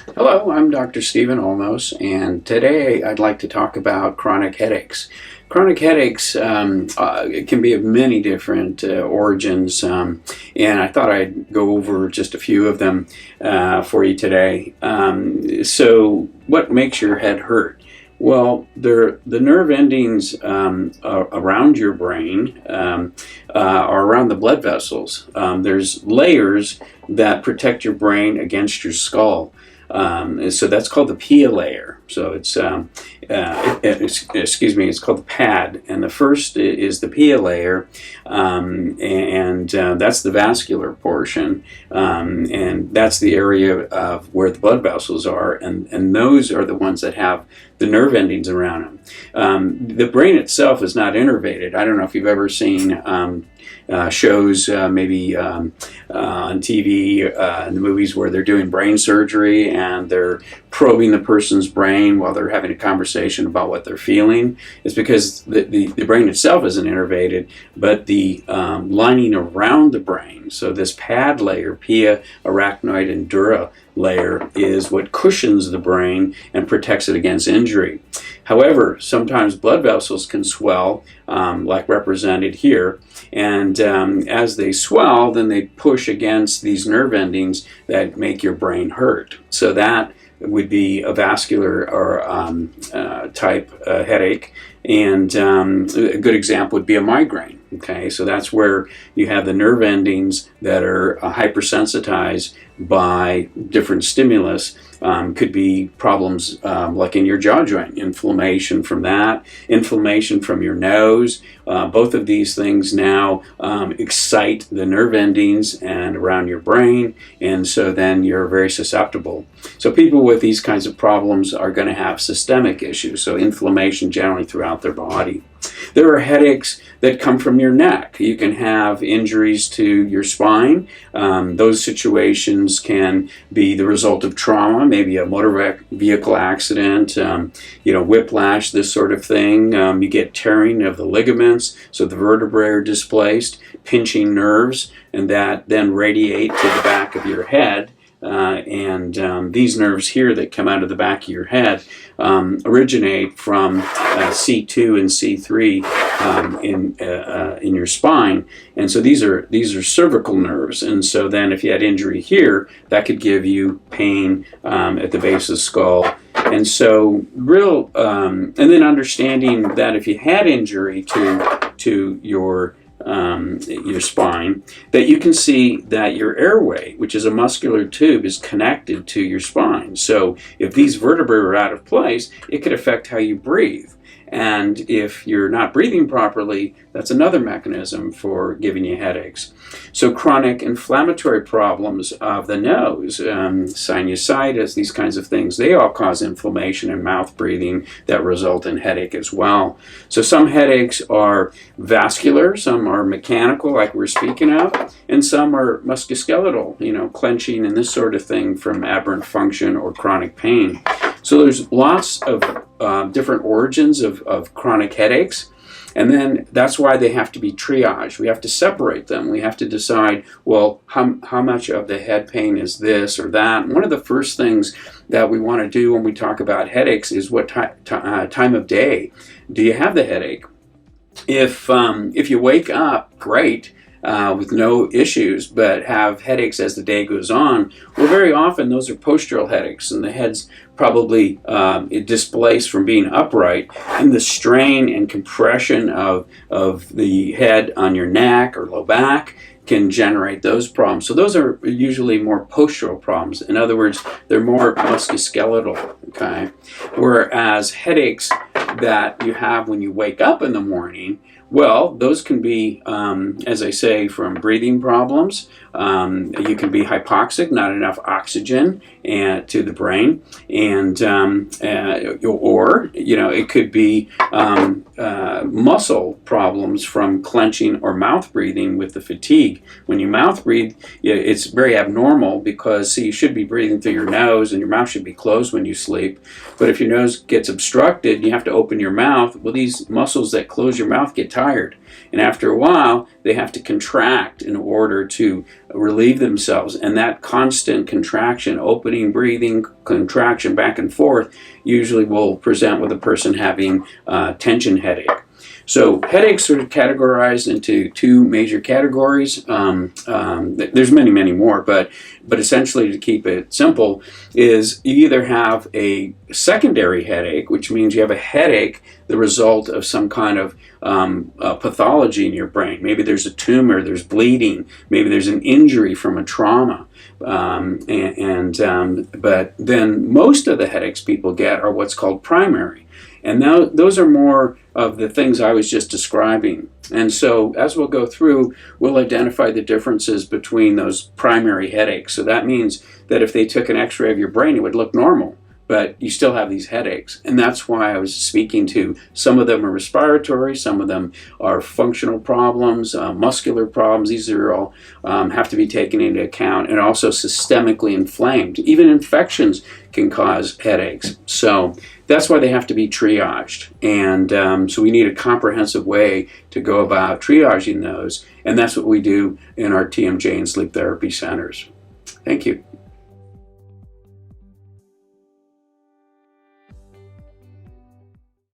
Hello, I'm Dr. Stephen Olmos, and today I'd like to talk about chronic headaches. Chronic headaches can be of many different origins, and I thought I'd go over just a few of them for you today. So, what makes your head hurt? Well, the nerve endings around your brain are around the blood vessels. There's layers that protect your brain against your skull. So that's called the pia layer. So it's called the pad. And the first is the pia layer, and that's the vascular portion. And that's the area of where the blood vessels are. And those are the ones that have the nerve endings around them. The brain itself is not innervated. I don't know if you've ever seen shows maybe on TV in the movies where they're doing brain surgery and they're probing the person's brain while they're having a conversation about what they're feeling. It's because the brain itself isn't innervated, but the lining around the brain, so this pad layer, pia, arachnoid, and dura layer, is what cushions the brain and protects it against injury. However, sometimes blood vessels can swell, like represented here, and as they swell, then they push against these nerve endings that make your brain hurt. So that would be a vascular or type headache, and a good example would be a migraine. Okay, so that's where you have the nerve endings that are hypersensitized by different stimulus. Could be problems like in your jaw joint, inflammation from that, inflammation from your nose. Both of these things now excite the nerve endings and around your brain, and so then you're very susceptible. So people with these kinds of problems are going to have systemic issues, so inflammation generally throughout their body. There are headaches that come from your neck. You can have injuries to your spine. Those situations can be the result of trauma, maybe a motor vehicle accident, whiplash, this sort of thing. You get tearing of the ligaments, so the vertebrae are displaced, pinching nerves, and that then radiate to the back of your head. These nerves here that come out of the back of your head originate from C2 and C3 in your spine, and so these are cervical nerves. And so then, if you had injury here, that could give you pain at the base of the skull. And so, and then understanding that if you had injury to your spine, that you can see that your airway, which is a muscular tube, is connected to your spine. So if these vertebrae are out of place, it could affect how you breathe. And if you're not breathing properly, that's another mechanism for giving you headaches. So chronic inflammatory problems of the nose, sinusitis, these kinds of things, they all cause inflammation and mouth breathing that result in headache as well. So some headaches are vascular, some are mechanical, like we're speaking of, and some are musculoskeletal, clenching and this sort of thing from aberrant function or chronic pain. So there's lots of different origins of chronic headaches. And then that's why they have to be triaged. We have to separate them. We have to decide, well, how much of the head pain is this or that. And one of the first things that we want to do when we talk about headaches is what time of day do you have the headache? If you wake up, great, with no issues, but have headaches as the day goes on, well, very often those are postural headaches, and the head's probably displaced from being upright, and the strain and compression of the head on your neck or low back can generate those problems. So those are usually more postural problems. In other words, they're more musculoskeletal, okay? Whereas headaches that you have when you wake up in the morning, well, those can be, as I say, from breathing problems. You can be hypoxic, not enough oxygen to the brain, and or it could be muscle problems from clenching or mouth breathing with the fatigue. When you mouth breathe, it's very abnormal because, you should be breathing through your nose and your mouth should be closed when you sleep. But if your nose gets obstructed, you have to open your mouth. Well, these muscles that close your mouth get tired tired. And after a while, they have to contract in order to relieve themselves. And that constant contraction, opening, breathing, contraction back and forth, usually will present with a person having tension headache. So headaches are categorized into two major categories. There's many more, but essentially, to keep it simple, is you either have a secondary headache, which means you have a headache the result of some kind of pathology in your brain. Maybe there's a tumor, there's bleeding, maybe there's an injury from a trauma. But then most of the headaches people get are what's called primary. And now those are more of the things I was just describing. And so as we'll go through, we'll identify the differences between those primary headaches. So that means that if they took an x-ray of your brain, it would look normal, but you still have these headaches. And that's why I was speaking to some of them are respiratory, some of them are functional problems, muscular problems. These are all have to be taken into account, and also systemically inflamed. Even infections can cause headaches. So that's why they have to be triaged. And so we need a comprehensive way to go about triaging those. And that's what we do in our TMJ and sleep therapy centers. Thank you.